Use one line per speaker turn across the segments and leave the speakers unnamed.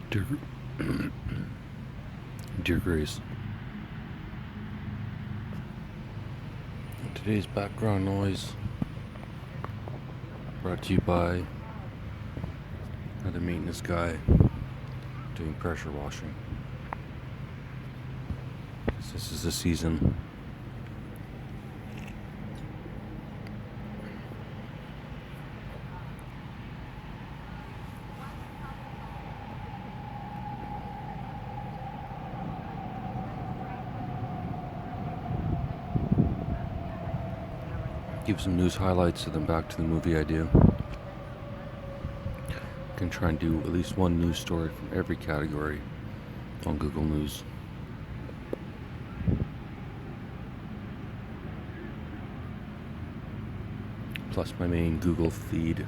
Dear, Dear Grace, today's background noise brought to you by another maintenance guy doing pressure washing. This is the season. Give some news highlights and then back to the movie idea. Can try and do at least one news story from every category on Google News. Plus my main Google feed.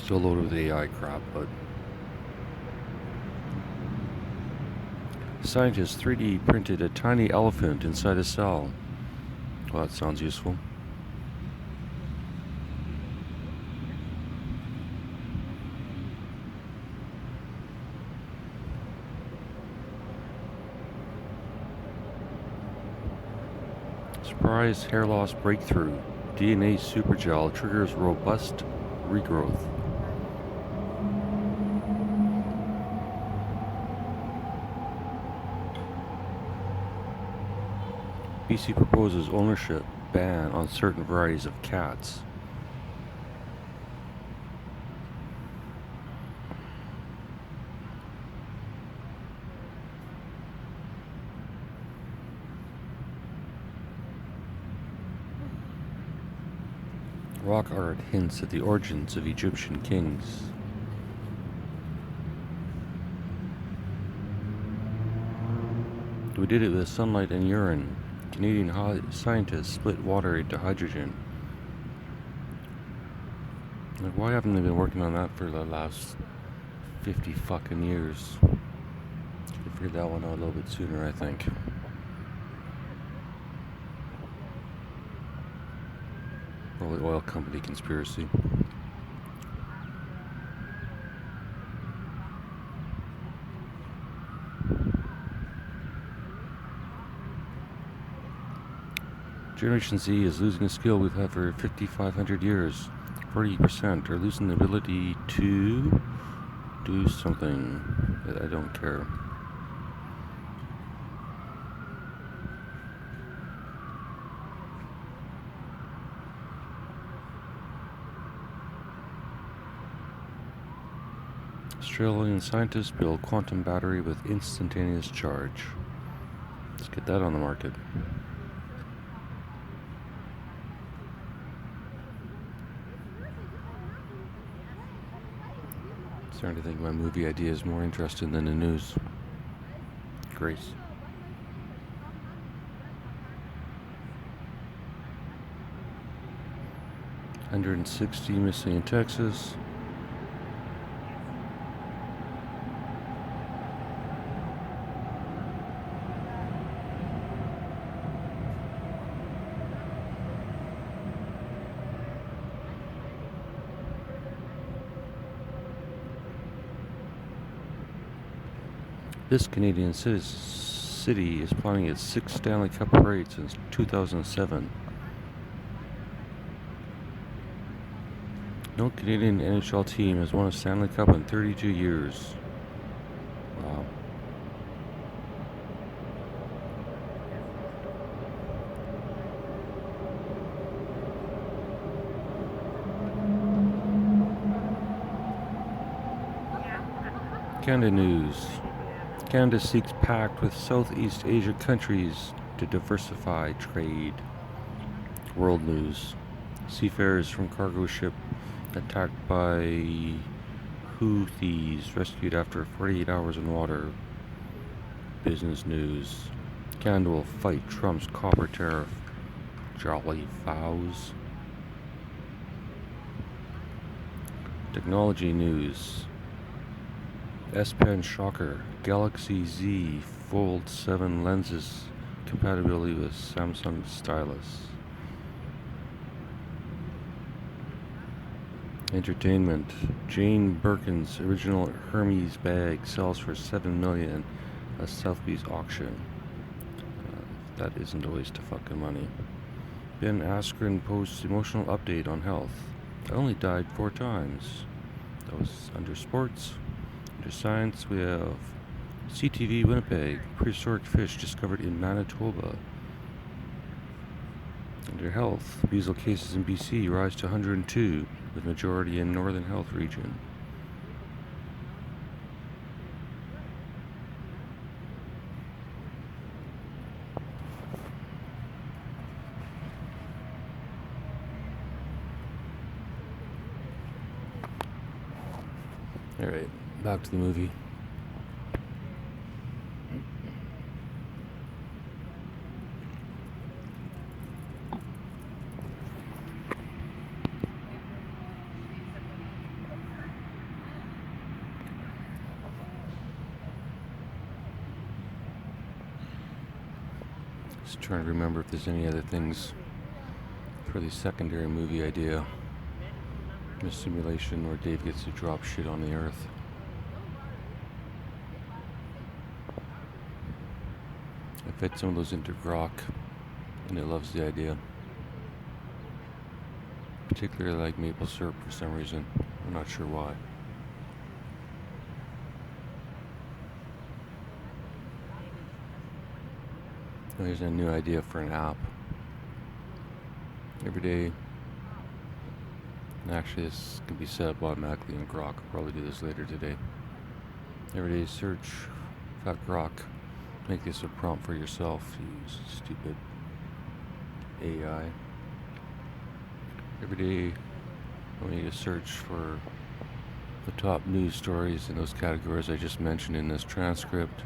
Still loaded with AI crap, but scientists 3D printed a tiny elephant inside a cell. Well, that sounds useful. Surprise hair loss breakthrough. DNA supergel triggers robust regrowth. BC proposes ownership ban on certain varieties of cats. Rock art hints at the origins of Egyptian kings. We did it with sunlight and urine. Canadian scientists split water into hydrogen. Like, why haven't they been working on that for the last 50 fucking years? Should have figured that one out a little bit sooner, I think. Probably oil company conspiracy. Generation Z is losing a skill we've had for 5,500 years. 40% are losing the ability to do something that I don't care. Australian scientists build quantum battery with instantaneous charge. Let's get that on the market. Starting to think my movie idea is more interesting than the news. Grace. $160 missing in Texas. This Canadian city is planning its 6th Stanley Cup parade since 2007. No Canadian NHL team has won a Stanley Cup in 32 years. Wow. Canada news. Canada seeks pact with Southeast Asia countries to diversify trade. World news. Seafarers from cargo ship attacked by Houthis rescued after 48 hours in water. Business news. Canada will fight Trump's copper tariff. Jolly vows. Technology news. S Pen shocker. Galaxy Z Fold 7 lenses compatibility with Samsung stylus. Entertainment. Jane Birkin's original Hermes bag sells for $7 million at Sotheby's auction. That isn't a waste of fucking money. Ben Askren posts emotional update on health. I only died 4 times. That was under sports. Under science, we have CTV Winnipeg, prehistoric fish discovered in Manitoba. Under health, measles cases in BC rise to 102, with majority in Northern Health region. Alright, back to the movie. Just trying to remember if there's any other things for the secondary movie idea. A simulation where Dave gets to drop shit on the earth. I fed some of those into Grok, and it loves the idea. Particularly like maple syrup for some reason. I'm not sure why. There's a new idea for an app. Every day. Actually, this can be set up automatically in Grok. I'll probably do this later today. Every day, search Fat Grok. Make this a prompt for yourself, you stupid AI. Every day, I want you to search for the top news stories in those categories I just mentioned in this transcript.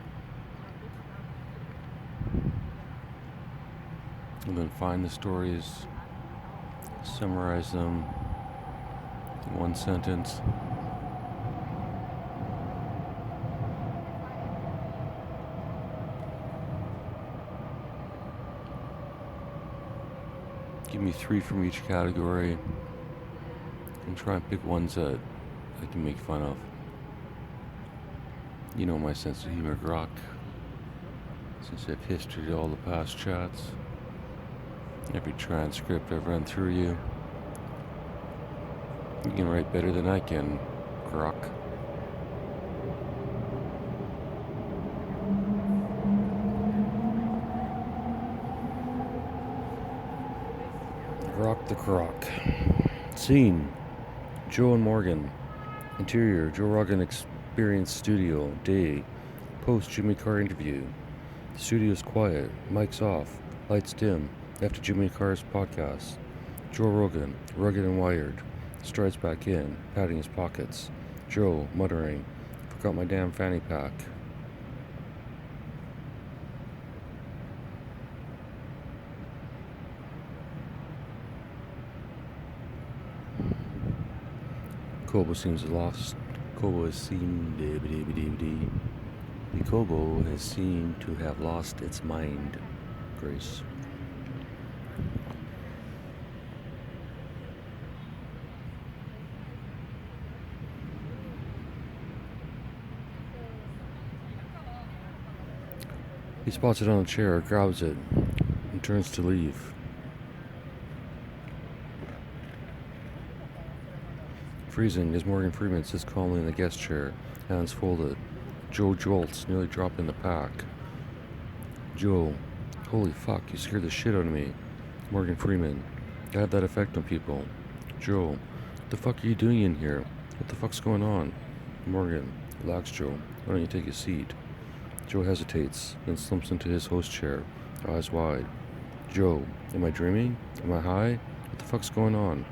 And then find the stories, summarize them in one sentence. Give me 3 from each category and try and pick ones that I can make fun of. You know my sense of humor, Grok. Since I've history to all the past chats, every transcript I've run through you. You can write better than I can, Grok. Grok the Croc. Scene: Joe and Morgan. Interior: Joe Rogan Experience Studio. Day: Post Jimmy Carr interview. The studio's quiet. Mics off. Lights dim. After Jimmy Carr's podcast. Joe Rogan, rugged and wired, strides back in, patting his pockets. Joe, muttering, "Forgot my damn fanny pack." Kobo seems lost. Kobo has seemed The Kobo has seemed to have lost its mind. Grace. He spots it on a chair, grabs it, and turns to leave. Freezing as Morgan Freeman sits calmly in the guest chair, hands folded. Joe jolts, nearly dropping the pack. Joe, holy fuck, you scared the shit out of me. Morgan Freeman, I have that effect on people. Joe, what the fuck are you doing in here? What the fuck's going on? Morgan, relax, Joe. Why don't you take a seat? Joe hesitates, then slumps into his host chair, eyes wide. Joe, am I dreaming? Am I high? What the fuck's going on?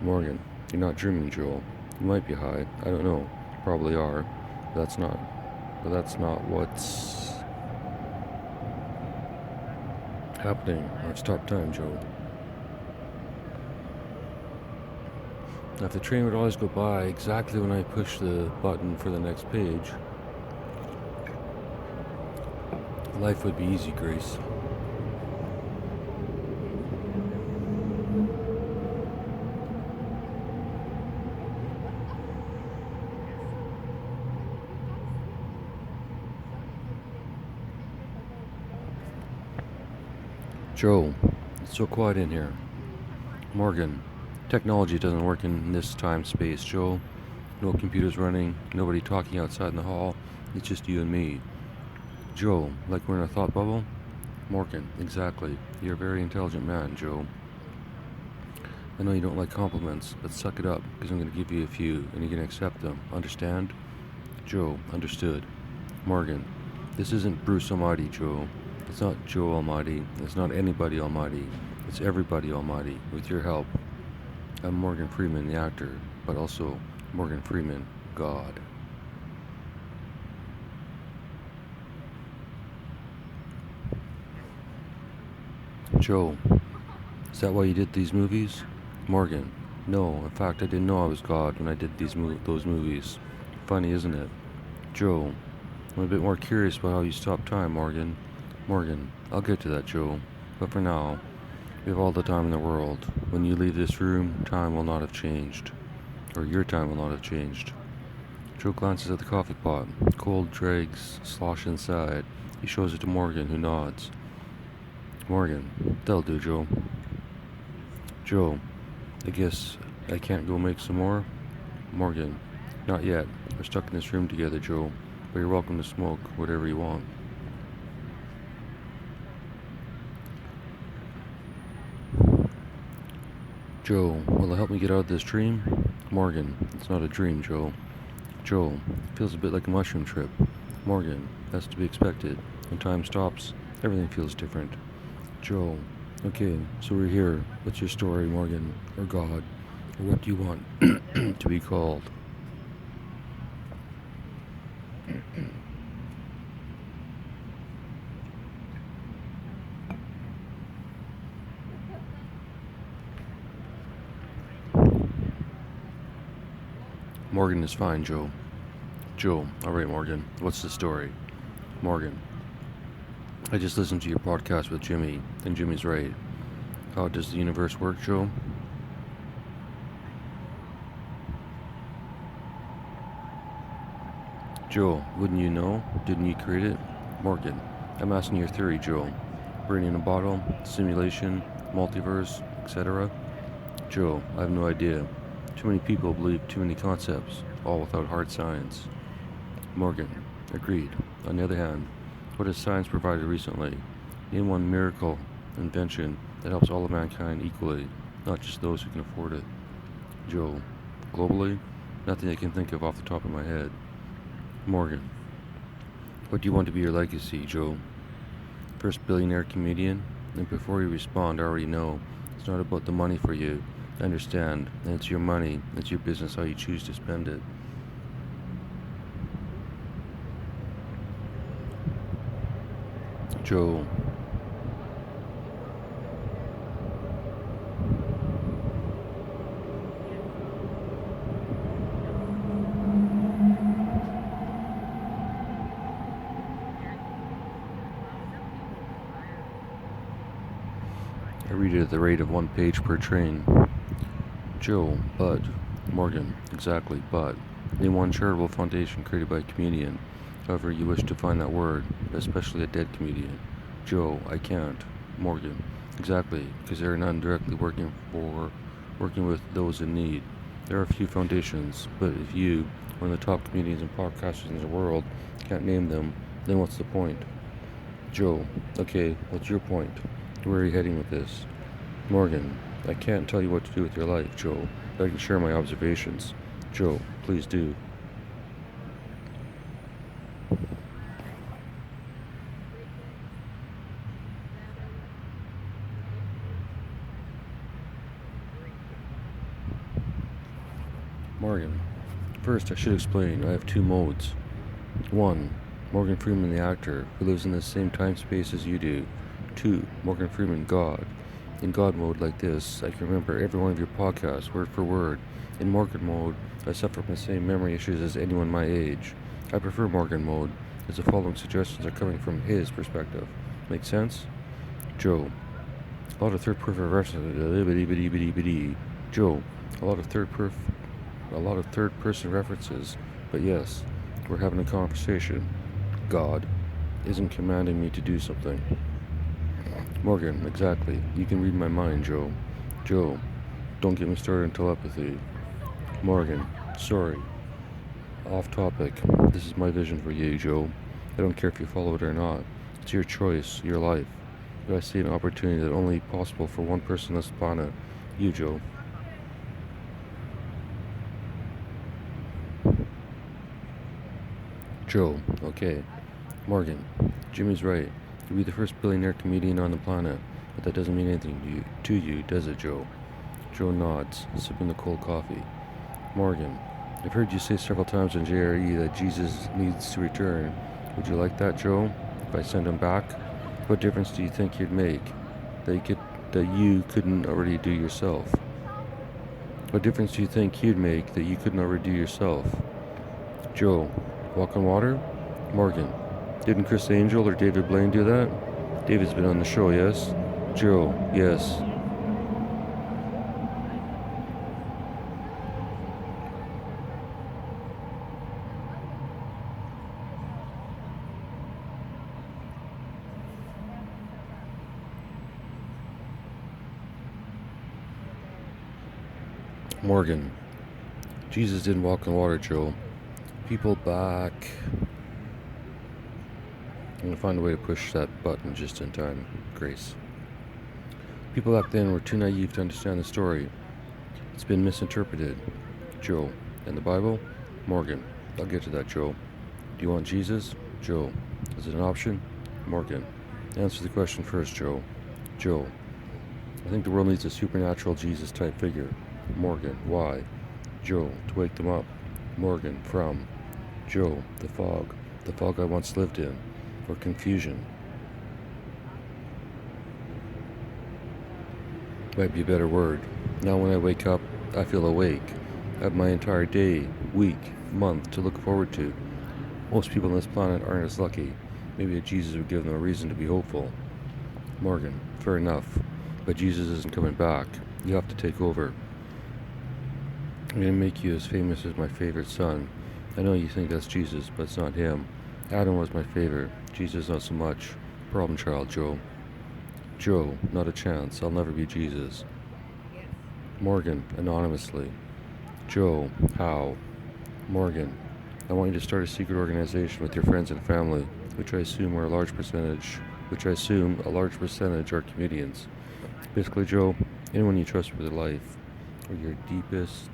Morgan, you're not dreaming, Joel. You might be high. I don't know. Probably are. But that's not what's happening. I've stopped time, Joe. Now, if the train would always go by exactly when I push the button for the next page, life would be easy, Grace. Joe, it's so quiet in here. Morgan, technology doesn't work in this time space, Joe. No computers running, nobody talking outside in the hall. It's just you and me. Joe, like we're in a thought bubble? Morgan, exactly. You're a very intelligent man, Joe. I know you don't like compliments, but suck it up, because I'm going to give you a few, and you're going to accept them. Understand? Joe, understood. Morgan, this isn't Bruce Almighty, Joe. It's not Joe Almighty. It's not anybody Almighty. It's everybody Almighty, with your help. I'm Morgan Freeman, the actor, but also Morgan Freeman, God. Joe, is that why you did these movies? Morgan, no, in fact I didn't know I was God when I did those movies. Funny, isn't it? Joe, I'm a bit more curious about how you stop time, Morgan. Morgan, I'll get to that, Joe. But for now, we have all the time in the world. When you leave this room, time will not have changed. Or your time will not have changed. Joe glances at the coffee pot. Cold dregs slosh inside. He shows it to Morgan, who nods. Morgan, that'll do, Joe. Joe, I guess I can't go make some more? Morgan, not yet. We're stuck in this room together, Joe. But you're welcome to smoke whatever you want. Joe, will it help me get out of this dream? Morgan, it's not a dream, Joe. Joe, it feels a bit like a mushroom trip. Morgan, that's to be expected. When time stops, everything feels different. Joe, okay, so we're here. What's your story, Morgan? Or God? Or what do you want to be called? Morgan is fine, Joe. Joe, alright, Morgan, what's the story? Morgan, I just listened to your podcast with Jimmy, and Jimmy's right. How does the universe work, Joe? Joe, wouldn't you know? Didn't you create it? Morgan, I'm asking your theory, Joe. Brain in a bottle, simulation, multiverse, etc.? Joe, I have no idea. Too many people believe too many concepts, all without hard science. Morgan, agreed. On the other hand, what has science provided recently? Name one miracle invention that helps all of mankind equally, not just those who can afford it. Joe, globally? Nothing I can think of off the top of my head. Morgan, what do you want to be your legacy, Joe? First billionaire comedian? And before you respond, I already know. It's not about the money for you. I understand. And it's your money. It's your business how you choose to spend it. Joe. I read it at the rate of 1 page per train. Joe, but. Morgan, exactly, but. Name one charitable foundation created by a comedian, however you wish to find that word, especially a dead comedian. Joe, I can't. Morgan, exactly, because there are none directly working with those in need. There are a few foundations, but if you, one of the top comedians and podcasters in the world, can't name them, then what's the point? Joe, okay, what's your point? Where are you heading with this? Morgan, I can't tell you what to do with your life, Joe, but I can share my observations. Joe, please do. Morgan, first I should explain I have two modes. One, Morgan Freeman the actor, who lives in the same time space as you do. 2. Morgan Freeman God. In God mode like this, I can remember every one of your podcasts, word for word. In Morgan mode, I suffer from the same memory issues as anyone my age. I prefer Morgan mode, as the following suggestions are coming from his perspective. Make sense? Joe. A lot of third person references. Joe. A lot of third person references. But yes, we're having a conversation. God isn't commanding me to do something. Morgan, exactly. You can read my mind, Joe. Joe, don't get me started on telepathy. Morgan, sorry. Off topic. This is my vision for you, Joe. I don't care if you follow it or not. It's your choice, your life. But I see an opportunity that only possible for one person on this planet. You, Joe. Joe, okay. Morgan, Jimmy's right. You'll be the first billionaire comedian on the planet, but that doesn't mean anything to you, does it, Joe? Joe nods, sipping the cold coffee. Morgan, I've heard you say several times on JRE that Jesus needs to return. Would you like that, Joe? If I send him back? What difference do you think he'd make that you couldn't already do yourself? What difference do you think he'd make that you couldn't already do yourself? Joe, walk on water? Morgan, didn't Chris Angel or David Blaine do that? David's been on the show, yes? Joe, yes. Morgan, Jesus didn't walk on water, Joe. People back. I'm going to find a way to push that button just in time, Grace. People back then were too naive to understand the story. It's been misinterpreted. Joe. And the Bible? Morgan. I'll get to that, Joe. Do you want Jesus? Joe. Is it an option? Morgan. Answer the question first, Joe. Joe. I think the world needs a supernatural Jesus type figure. Morgan. Why? Joe. To wake them up. Morgan. From. Joe. The fog. The fog I once lived in. Or confusion. Might be a better word. Now when I wake up, I feel awake. I have my entire day, week, month to look forward to. Most people on this planet aren't as lucky. Maybe a Jesus would give them a reason to be hopeful. Morgan, fair enough. But Jesus isn't coming back. You have to take over. I'm going to make you as famous as my favorite son. I know you think that's Jesus, but it's not him. Adam was my favorite. Jesus not so much. Problem child, Joe. Joe, not a chance. I'll never be Jesus. Morgan, anonymously. Joe, how? Morgan, I want you to start a secret organization with your friends and family, which I assume a large percentage are comedians. Basically, Joe, anyone you trust with your life, or your deepest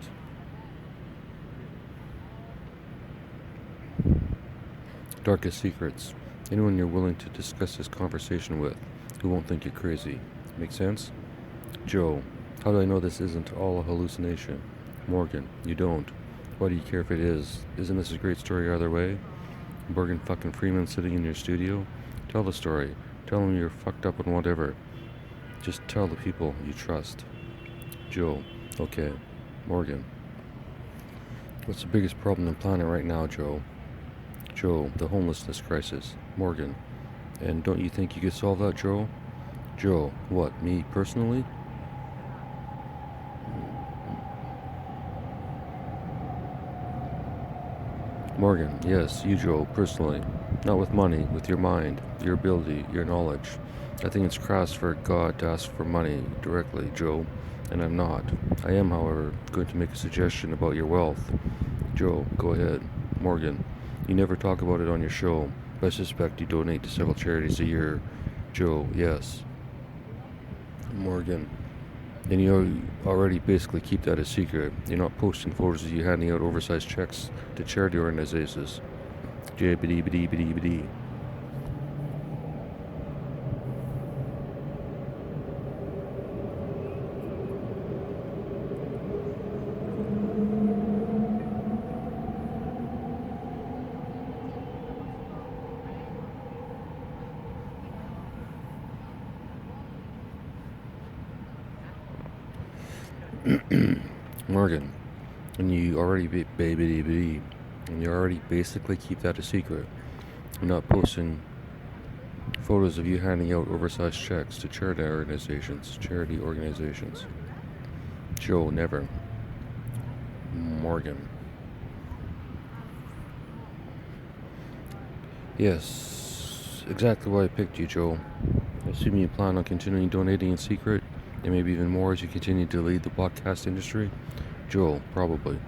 darkest secrets. Anyone you're willing to discuss this conversation with, who won't think you're crazy. Make sense? Joe, how do I know this isn't all a hallucination? Morgan, you don't. Why do you care if it is? Isn't this a great story either way? Morgan fucking Freeman sitting in your studio? Tell the story. Tell them you're fucked up and whatever. Just tell the people you trust. Joe, okay. Morgan, what's the biggest problem on the planet right now, Joe? Joe, the homelessness crisis. Morgan, and don't you think you could solve that, Joe? Joe, what, me personally? Morgan, yes, you, Joe, personally. Not with money, with your mind, your ability, your knowledge. I think it's crass for God to ask for money directly, Joe, and I'm not. I am, however, going to make a suggestion about your wealth. Joe, go ahead. Morgan, you never talk about it on your show, but I suspect you donate to several charities a year. Joe, yes. Morgan, and you already basically keep that a secret. You're not posting photos of you handing out oversized checks to charity organizations. Jibbity-bitty-bitty-bitty. Morgan, and you already and you already basically keep that a secret. You're not posting photos of you handing out oversized checks to charity organizations. Joe, never. Morgan. Yes, exactly why I picked you, Joe. I assume you plan on continuing donating in secret, and maybe even more as you continue to lead the podcast industry? Joel, probably.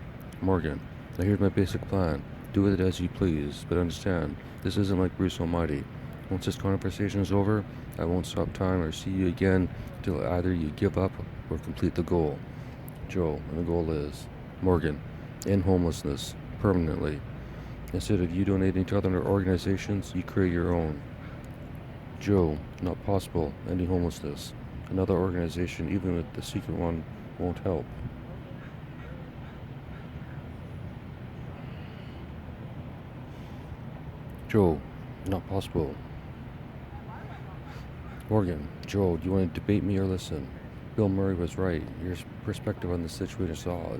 Morgan, now here's my basic plan. Do with it as you please, but understand, this isn't like Bruce Almighty. Once this conversation is over, I won't stop time or see you again until either you give up or complete the goal. Joel, and the goal is Morgan, end homelessness, permanently. Instead of you donating to other organizations, you create your own. Joe, not possible, ending homelessness. Another organization, even with the secret one, won't help. Joe, not possible. Morgan, Joe, do you want to debate me or listen? Bill Murray was right. Your perspective on the situation is all.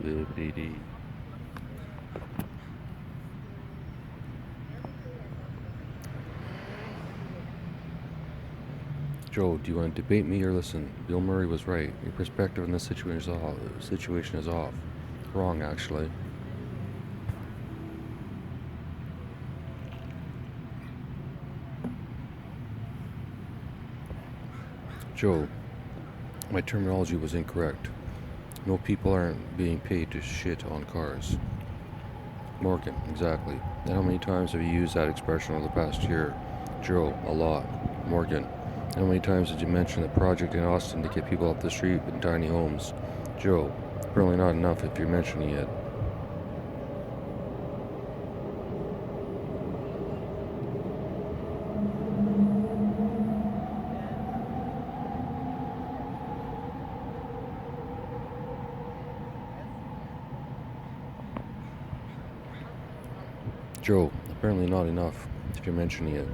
Joe, do you want to debate me or listen? Bill Murray was right. Your perspective on the situation is off. Wrong, actually. Joe, my terminology was incorrect. No, people aren't being paid to shit on cars. Morgan, exactly. And how many times have you used that expression over the past year? Joe, a lot. Morgan, how many times did you mention the project in Austin to get people off the street in tiny homes? Joe, apparently not enough if you're mentioning it. Joe, apparently not enough if you're mentioning it.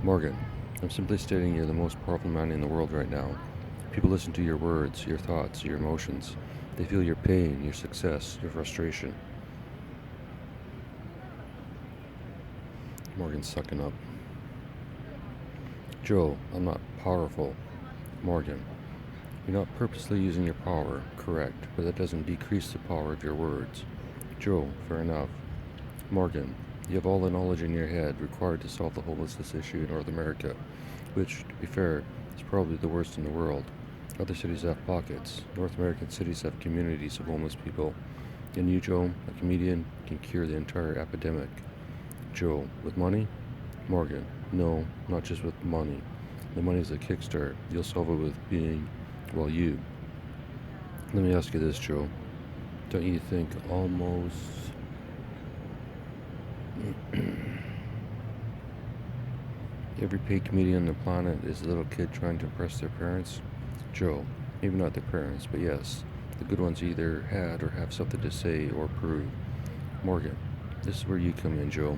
Morgan, I'm simply stating you're the most powerful man in the world right now. People listen to your words, your thoughts, your emotions. They feel your pain, your success, your frustration. Morgan's sucking up. Joe, I'm not powerful. Morgan, you're not purposely using your power, correct, but that doesn't decrease the power of your words. Joe, fair enough. Morgan, you have all the knowledge in your head required to solve the homelessness issue in North America, which, to be fair, is probably the worst in the world. Other cities have pockets. North American cities have communities of homeless people. And you, Joe, a comedian, can cure the entire epidemic. Joe, with money? Morgan, no, not just with money. The money's a kickstart. You'll solve it with being, well, you. Let me ask you this, Joe. Don't you think almost... every paid comedian on the planet is a little kid trying to impress their parents? Joe, maybe not their parents, but yes, the good ones either had or have something to say or prove. Morgan, this is where you come in, Joe.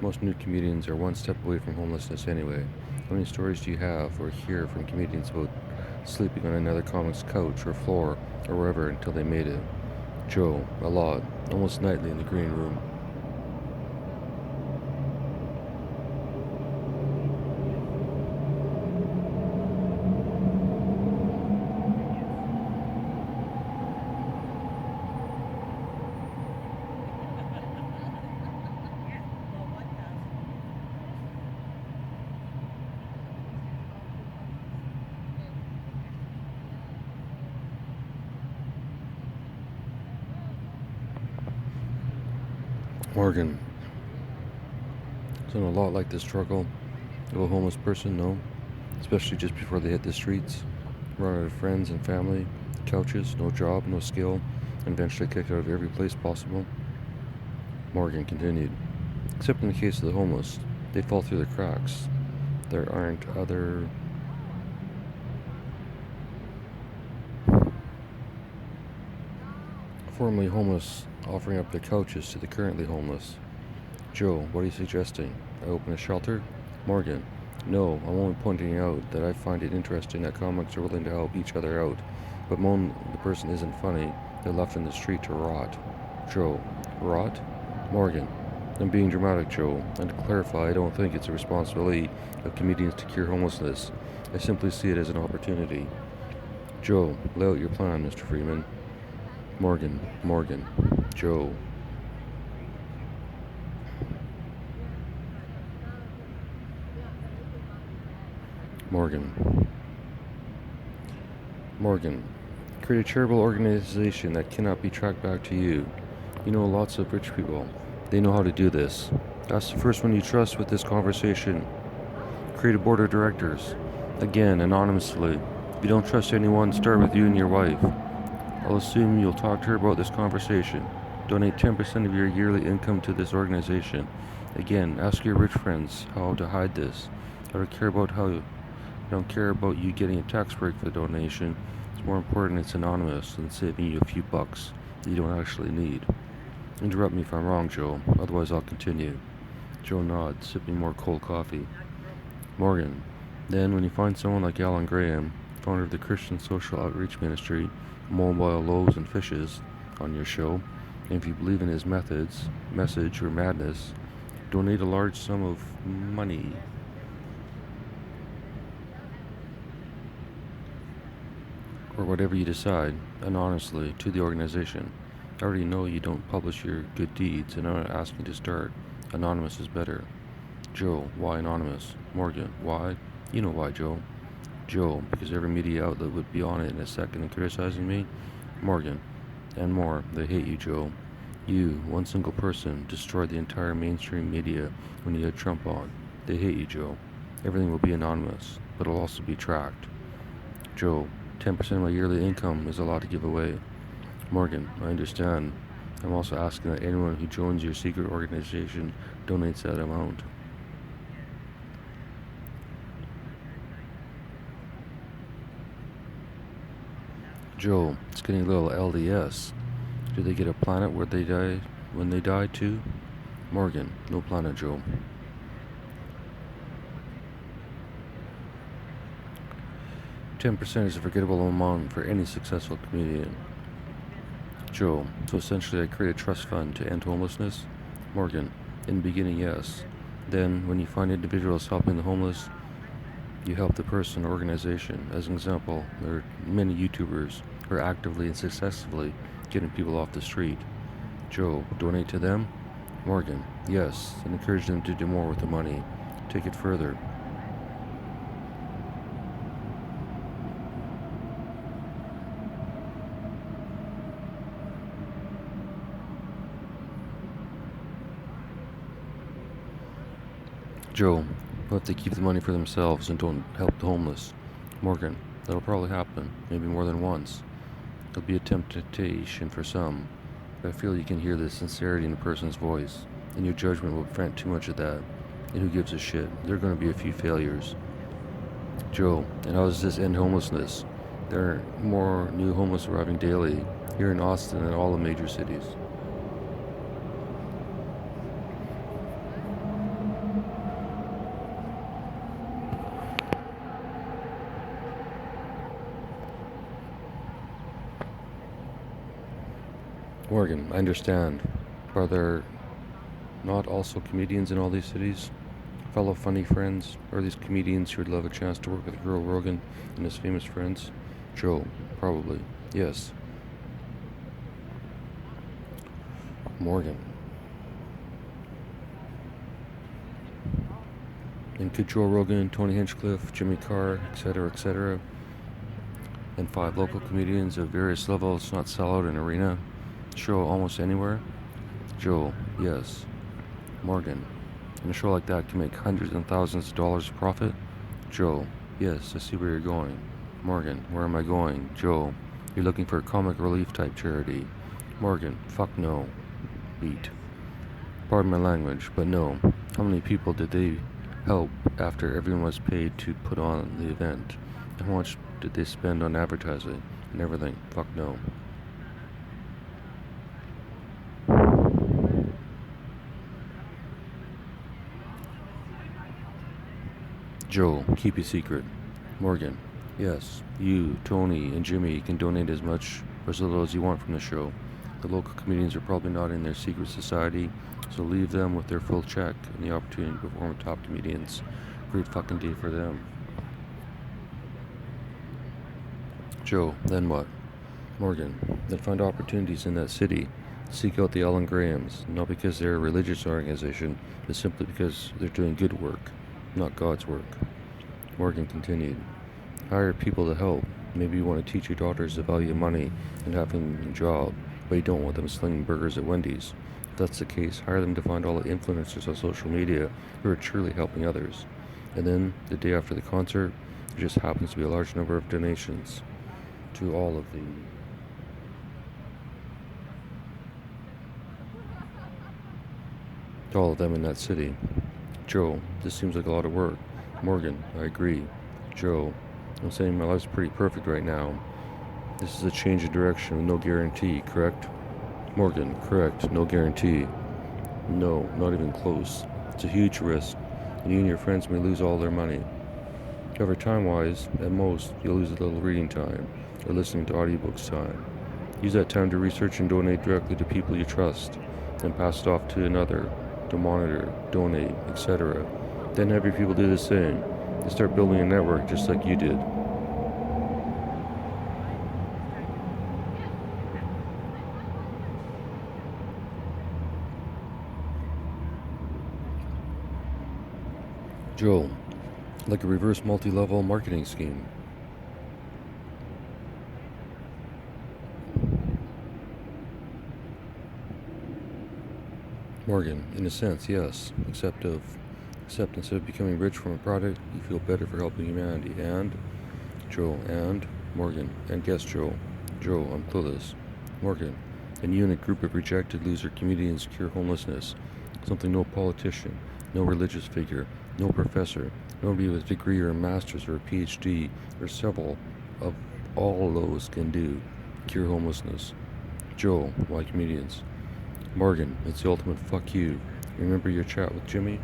Most new comedians are one step away from homelessness anyway. How many stories do you have or hear from comedians about sleeping on another comic's couch or floor or wherever until they made it? Joe, a lot, almost nightly in the green room. Morgan, sound a lot like the struggle of a homeless person, no? Especially just before they hit the streets, run out of friends and family, couches, no job, no skill, and eventually kicked out of every place possible. Morgan continued, except in the case of the homeless, they fall through the cracks. There aren't other... formerly homeless offering up their couches to the currently homeless. Joe, what are you suggesting? I open a shelter? Morgan, no, I'm only pointing out that I find it interesting that comics are willing to help each other out, but when the person isn't funny, they're left in the street to rot. Joe, rot? Morgan, I'm being dramatic, Joe, and to clarify, I don't think it's a responsibility of comedians to cure homelessness. I simply see it as an opportunity. Joe, lay out your plan, Mr. Freeman. Morgan, Joe. Morgan. Morgan. Create a charitable organization that cannot be tracked back to you. You know lots of rich people. They know how to do this. Ask the first one you trust with this conversation. Create a board of directors. Again, anonymously. If you don't trust anyone, start with you and your wife. I'll assume you'll talk to her about this conversation. Donate 10% of your yearly income to this organization. Again, ask your rich friends how to hide this. I don't care about you getting a tax break for the donation. It's more important it's anonymous than saving you a few bucks that you don't actually need. Interrupt me if I'm wrong, Joe. Otherwise I'll continue. Joe nods, sipping more cold coffee. Morgan. Then, when you find someone like Alan Graham, founder of the Christian Social Outreach Ministry, Mobile Loaves and Fishes, on your show, and if you believe in his methods, message, or madness, donate a large sum of money. Or whatever you decide, anonymously, to the organization. I already know you don't publish your good deeds, and I'm not asking to start. Anonymous is better. Joe, why anonymous? Morgan, why? You know why, Joe. Joe, because every media outlet would be on it in a second and criticizing me. Morgan, and more, they hate you, Joe. You, one single person, destroyed the entire mainstream media when you had Trump on. They hate you, Joe. Everything will be anonymous, but it'll also be tracked. Joe, 10% of my yearly income is a lot to give away. Morgan, I understand. I'm also asking that anyone who joins your secret organization donates that amount. Joe, it's getting a little LDS. Do they get a planet where they die when they die too? Morgan, no planet, Joe. $10% is a forgettable amount for any successful comedian. Joe, so essentially I create a trust fund to end homelessness? Morgan, in the beginning, yes. Then, when you find individuals helping the homeless, you help the person or organization. As an example, there are many YouTubers who are actively and successfully getting people off the street. Joe, donate to them? Morgan, yes, and encourage them to do more with the money. Take it further. Joe, what if they keep the money for themselves and don't help the homeless? Morgan, that'll probably happen, maybe more than once. It'll be a temptation for some, but I feel you can hear the sincerity in a person's voice, and your judgment will prevent too much of that. And who gives a shit? There are going to be a few failures. Joe, and how does this end homelessness? There are more new homeless arriving daily here in Austin and all the major cities. Morgan, I understand. Are there not also comedians in all these cities? Fellow funny friends? Are these comedians who would love a chance to work with Joe Rogan and his famous friends? Joe, probably. Yes. Morgan. And could Joe Rogan, Tony Hinchcliffe, Jimmy Carr, etc., and 5 local comedians of various levels not sell out an arena? Show almost anywhere? Joe, yes. Morgan, and a show like that can make hundreds and thousands of dollars of profit? Joe, yes, I see where you're going. Morgan, where am I going? Joe, you're looking for a comic relief type charity. Morgan, fuck no. Beat. Pardon my language, but no. How many people did they help after everyone was paid to put on the event? And how much did they spend on advertising and everything? Fuck no. Joe, keep your secret. Morgan, yes, you, Tony, and Jimmy can donate as much or as little as you want from the show. The local comedians are probably not in their secret society, so leave them with their full check and the opportunity to perform with top comedians. Great fucking day for them. Joe, then what? Morgan, then find opportunities in that city. Seek out the Alan Grahams, not because they're a religious organization, but simply because they're doing good work, not God's work. Morgan continued. Hire people to help. Maybe you want to teach your daughters the value of money and having a job, but you don't want them slinging burgers at Wendy's. If that's the case, hire them to find all the influencers on social media who are truly helping others. And then, the day after the concert, there just happens to be a large number of donations to all of them in that city. Joe, this seems like a lot of work. Morgan, I agree. Joe, I'm saying my life's pretty perfect right now. This is a change in direction with no guarantee, correct? Morgan, correct, no guarantee. No, not even close. It's a huge risk, and you and your friends may lose all their money. However, time-wise, at most, you'll lose a little reading time, or listening to audiobooks time. Use that time to research and donate directly to people you trust, then pass it off to another, to monitor, donate, etc. Then have your people do the same. They start building a network just like you did. Joel, like a reverse multi-level marketing scheme. Morgan, in a sense, yes, except instead of becoming rich from a product, you feel better for helping humanity. And Joe, and Morgan, and guess Joe, I'm clueless. Morgan, and you and a group of rejected loser comedians cure homelessness, something no politician, no religious figure, no professor, nobody with a degree or a master's or a PhD or several of all those can do. Cure homelessness. Joe, why comedians? Morgan, it's the ultimate fuck you. Remember your chat with Jimmy?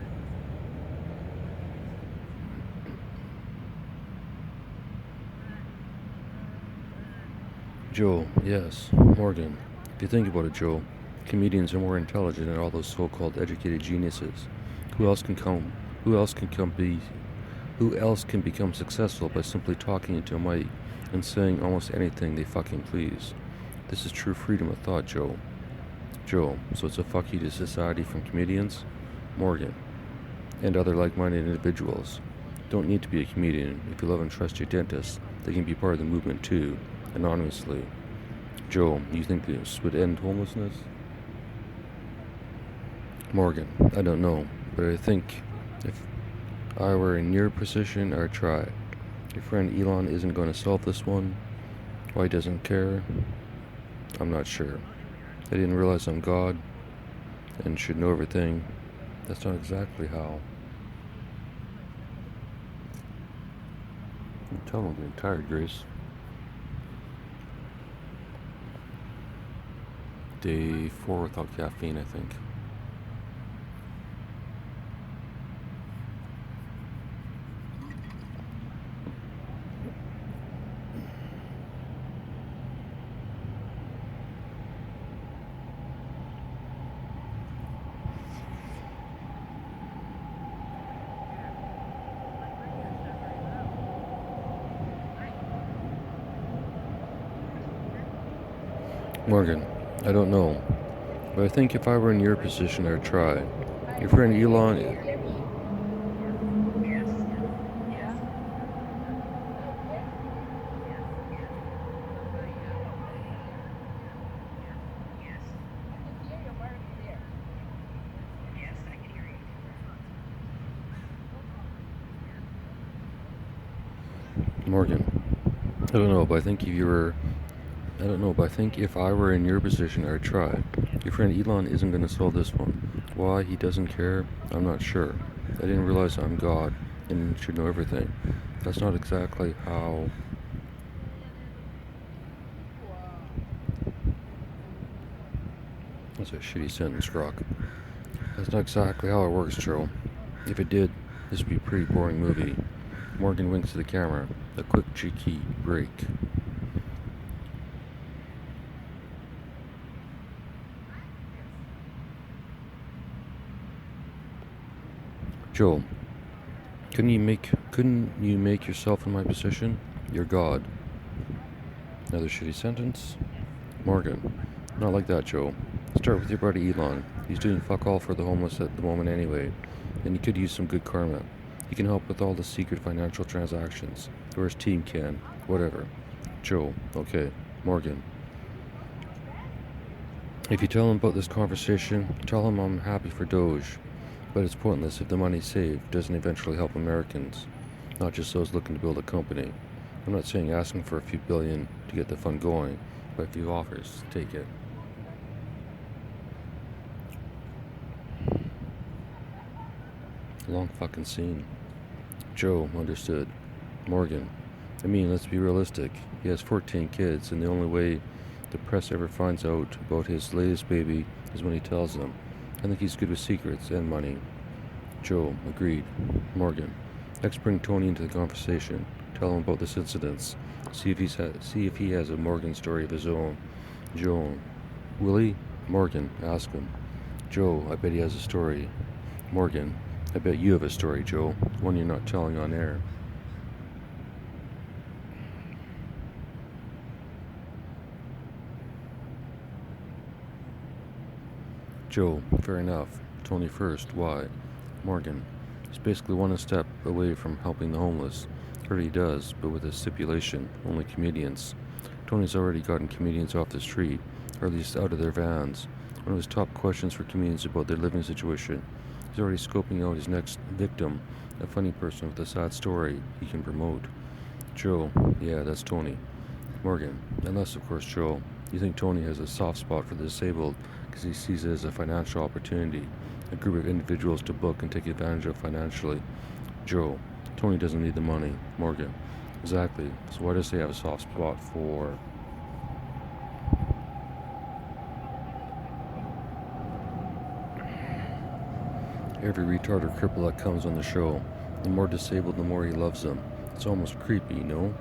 Joe, yes. Morgan, if you think about it, Joe, comedians are more intelligent than all those so-called educated geniuses. Who else can become successful by simply talking into a mic and saying almost anything they fucking please? This is true freedom of thought, Joe. Joe, so it's a fuck you to society from comedians? Morgan, and other like-minded individuals. Don't need to be a comedian. If you love and trust your dentist, they can be part of the movement too, anonymously. Joe, you think this would end homelessness? Morgan, I don't know, but I think if I were in your position, I'd try. Your friend Elon isn't going to solve this one. Why he doesn't care? I'm not sure. I didn't realize I'm God and should know everything. That's not exactly how. You can tell I'm getting tired, Grace. Day 4 without caffeine, I think. Morgan, I don't know, but I think if I were in your position, I'd try. Your friend Elon. Morgan, I don't know, but I think if I were in your position, I'd try. Your friend Elon isn't going to solve this one. Why he doesn't care, I'm not sure. I didn't realize I'm God and should know everything. That's not exactly how. That's a shitty sentence, Rock. That's not exactly how it works, Joe. If it did, this would be a pretty boring movie. Morgan winks to the camera. A quick cheeky break. Joel, couldn't you make yourself in my position? You're God. Another shitty sentence. Morgan, not like that, Joe. Start with your buddy Elon. He's doing fuck all for the homeless at the moment anyway, and he could use some good karma. He can help with all the secret financial transactions. Or his team can. Whatever. Joe. Okay. Morgan. If you tell him about this conversation, tell him I'm happy for Doge. But it's pointless if the money saved doesn't eventually help Americans, not just those looking to build a company. I'm not saying asking for a few billion to get the fund going, but if he offers, take it. Long fucking scene. Joe understood. Morgan. I mean, let's be realistic. He has 14 kids, and the only way the press ever finds out about his latest baby is when he tells them. I think he's good with secrets and money. Joe agreed. Morgan. Let's bring Tony into the conversation. Tell him about this incident. See if he has a Morgan story of his own. Joe. Will he? Morgan. Ask him. Joe. I bet he has a story. Morgan. I bet you have a story, Joe. One you're not telling on air. Joe. Fair enough. Tony first. Why? Morgan. He's basically one step away from helping the homeless. Heard he does, but with a stipulation, only comedians. Tony's already gotten comedians off the street, or at least out of their vans. One of his top questions for comedians about their living situation. He's already scoping out his next victim, a funny person with a sad story he can promote. Joe. Yeah, that's Tony. Morgan. Unless, of course, Joe, you think Tony has a soft spot for the disabled because he sees it as a financial opportunity, a group of individuals to book and take advantage of financially. Joe. Tony doesn't need the money. Morgan. Exactly. So why does he have a soft spot for... every retard or cripple that comes on the show? The more disabled, the more he loves them. It's almost creepy, no?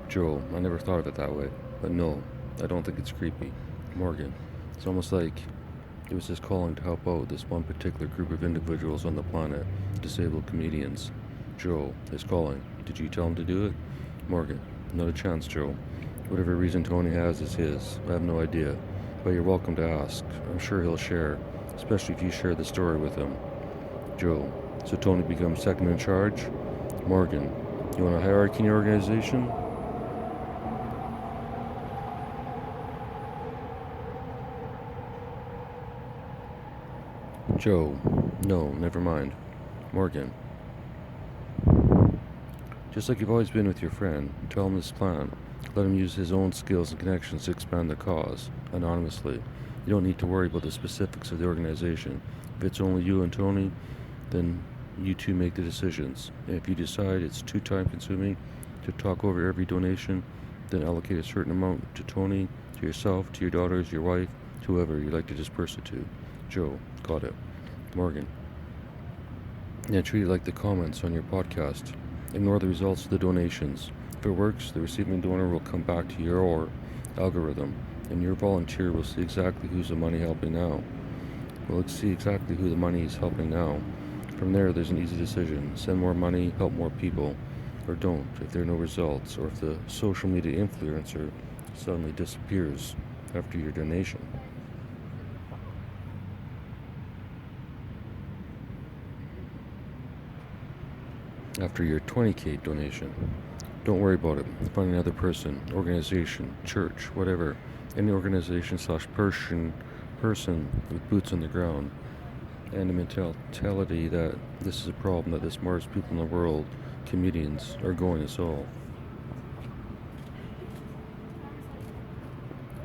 Joe. I never thought of it that way. But no, I don't think it's creepy. Morgan. It's almost like it was his calling to help out this one particular group of individuals on the planet, disabled comedians. Joe. His calling. Did you tell him to do it? Morgan. Not a chance, Joe. Whatever reason Tony has is his. I have no idea. But you're welcome to ask. I'm sure he'll share, especially if you share the story with him. Joe. So Tony becomes second in charge? Morgan. You want a hierarchy in your organization? Joe. No, never mind. Morgan. Just like you've always been with your friend, tell him this plan. Let him use his own skills and connections to expand the cause, anonymously. You don't need to worry about the specifics of the organization. If it's only you and Tony, then you two make the decisions. And if you decide it's too time consuming to talk over every donation, then allocate a certain amount to Tony, to yourself, to your daughters, your wife, to whoever you'd like to disperse it to. Joe. Got it. Morgan. Yeah, treat it like the comments on your podcast. Ignore the results of the donations. If it works, the receiving donor will come back to your algorithm, and your volunteer will see exactly who's the money helping now. Well, see exactly who the money is helping now. From there, there's an easy decision. Send more money, help more people, or don't if there are no results, or if the social media influencer suddenly disappears after your donation. After your 20K donation. Don't worry about it. Find another person, organization, church, whatever. Any organization / person with boots on the ground. And the mentality that this is a problem that the smartest people in the world, comedians, are going to solve.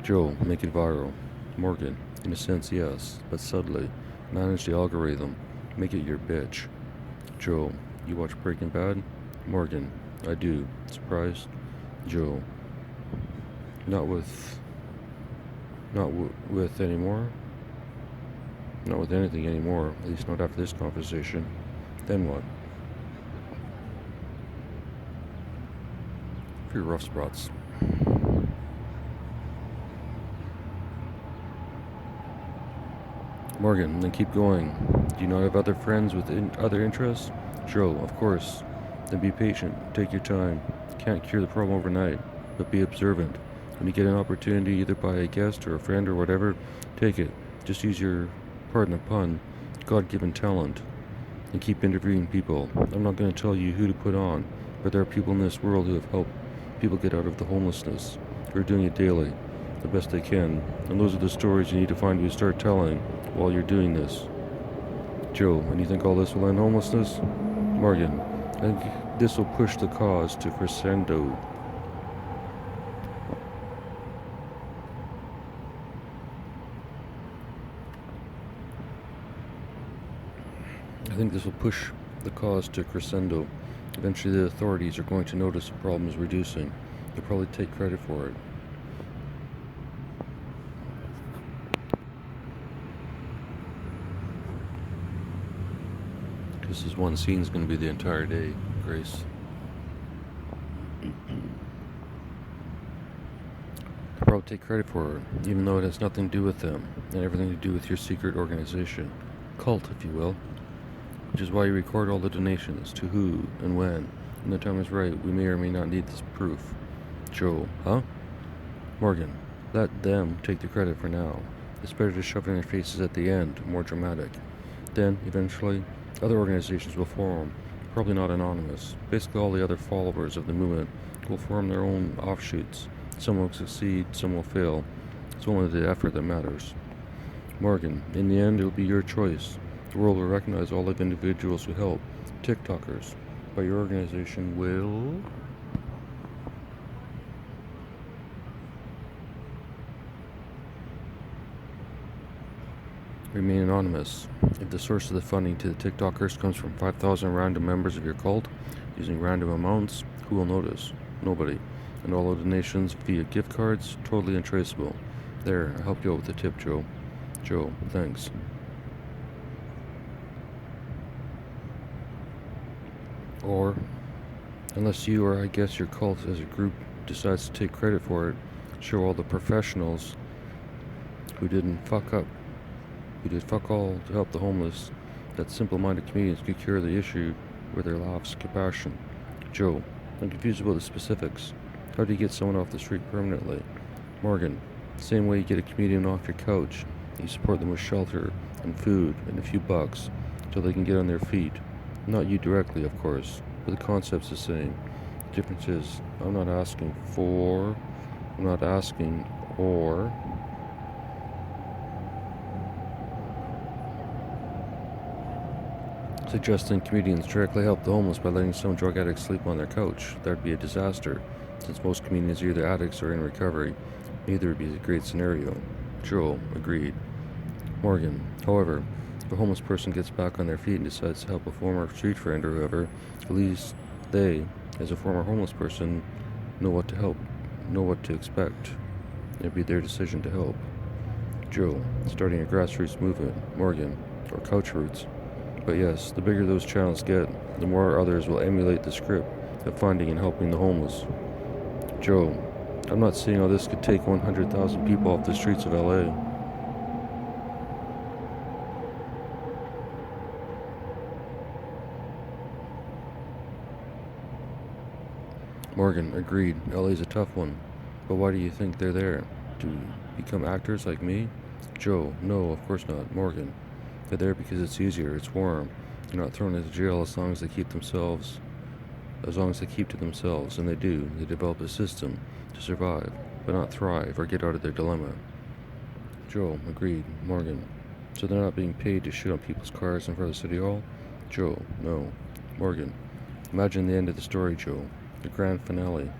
Joe, make it viral. Morgan, in a sense, yes, but subtly. Manage the algorithm. Make it your bitch. Joe, you watch Breaking Bad? Morgan, I do. Surprised? Joe, not with anymore? Not with anything anymore, at least not after this conversation. Then what? For your rough spots. Morgan, then keep going. Do you not have other friends with other interests? Joe, of course. Then be patient. Take your time. Can't cure the problem overnight, but be observant. When you get an opportunity, either by a guest or a friend or whatever, take it. Just use your, pardon the pun, God-given talent and keep interviewing people. I'm not going to tell you who to put on, but there are people in this world who have helped people get out of the homelessness, who are doing it daily, the best they can, and those are the stories you need to find who to start telling while you're doing this. Joe, and you think all this will end homelessness? Morgan, I think this will push the cause to crescendo. I think this will push the cause to crescendo. Eventually the authorities are going to notice the problem is reducing. They'll probably take credit for it. This is one scene is going to be the entire day, Grace. They'll probably take credit for it, even though it has nothing to do with them, and everything to do with your secret organization. Cult, if you will. Which is why you record all the donations, to who and when. When the time is right, we may or may not need this proof. Joe, huh? Morgan, let them take the credit for now. It's better to shove it in their faces at the end, more dramatic. Then, eventually, other organizations will form, probably not anonymous. Basically all the other followers of the movement will form their own offshoots. Some will succeed, some will fail. It's only the effort that matters. Morgan, in the end, it will be your choice. The world will recognize all of individuals who help, TikTokers, but your organization will remain anonymous. If the source of the funding to the TikTokers comes from 5,000 random members of your cult, using random amounts, who will notice? Nobody. And all the donations via gift cards, totally untraceable. There, I helped you out with the tip, Joe. Joe, thanks. Or, unless you or I guess your cult as a group decides to take credit for it, show all the professionals who didn't fuck up, who did fuck all to help the homeless, that simple-minded comedians could cure the issue with their laughs and compassion. Joe, I'm confused about the specifics. How do you get someone off the street permanently? Morgan, same way you get a comedian off your couch. You support them with shelter and food and a few bucks till they can get on their feet. Not you directly, of course, but the concept's the same. The difference is, I'm not asking or suggesting comedians directly help the homeless by letting some drug addicts sleep on their couch. That'd be a disaster, since most comedians are either addicts or in recovery. Neither would be a great scenario. Joel, agreed. Morgan, however, if a homeless person gets back on their feet and decides to help a former street friend or whoever, at least they, as a former homeless person, know what to expect. It'd be their decision to help. Joe, starting a grassroots movement. Morgan, or couch roots. But yes, the bigger those channels get, the more others will emulate the script of finding and helping the homeless. Joe, I'm not seeing how this could take 100,000 people off the streets of LA. Morgan, agreed. LA's a tough one. But why do you think they're there? To become actors like me? Joe, no, of course not. Morgan, they're there because it's easier, it's warm. They're not thrown into jail as long as they keep to themselves, and they do. They develop a system to survive, but not thrive or get out of their dilemma. Joe, agreed. Morgan, so they're not being paid to shit on people's cars in front of City Hall? Joe, no. Morgan, imagine the end of the story, Joe. The grand finale.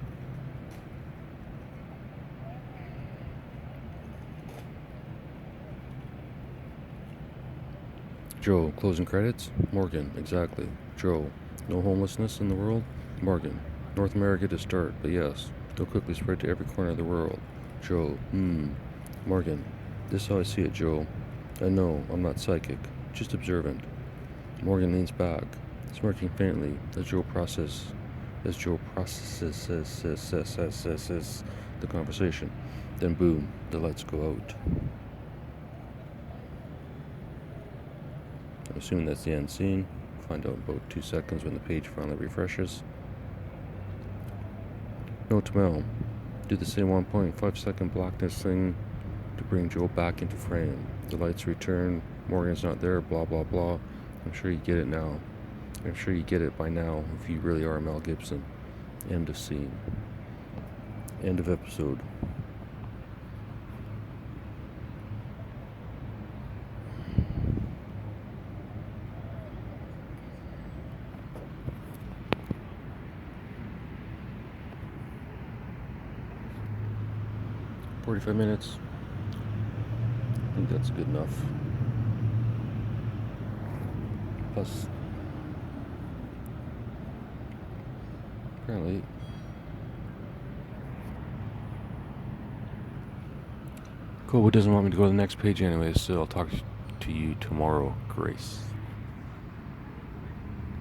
Joe, closing credits? Morgan, exactly. Joe, no homelessness in the world? Morgan, North America to start, but yes, they'll quickly spread to every corner of the world. Joe, Morgan, this is how I see it, Joe. I know, I'm not psychic, just observant. Morgan leans back, smirking faintly as Joe processes the conversation. Then boom, the lights go out. I'm assuming that's the end scene. Find out in about 2 seconds when the page finally refreshes. Note to Mel, do the same 1.5 second blackness thing to bring Joe back into frame. The lights return, Morgan's not there, blah blah blah. I'm sure you get it now. I'm sure you get it by now if you really are Mel Gibson. End of scene. End of episode. "45 minutes. I think that's good enough. Plus, apparently, Kobo doesn't want me to go to the next page anyway, so I'll talk to you tomorrow, Grace."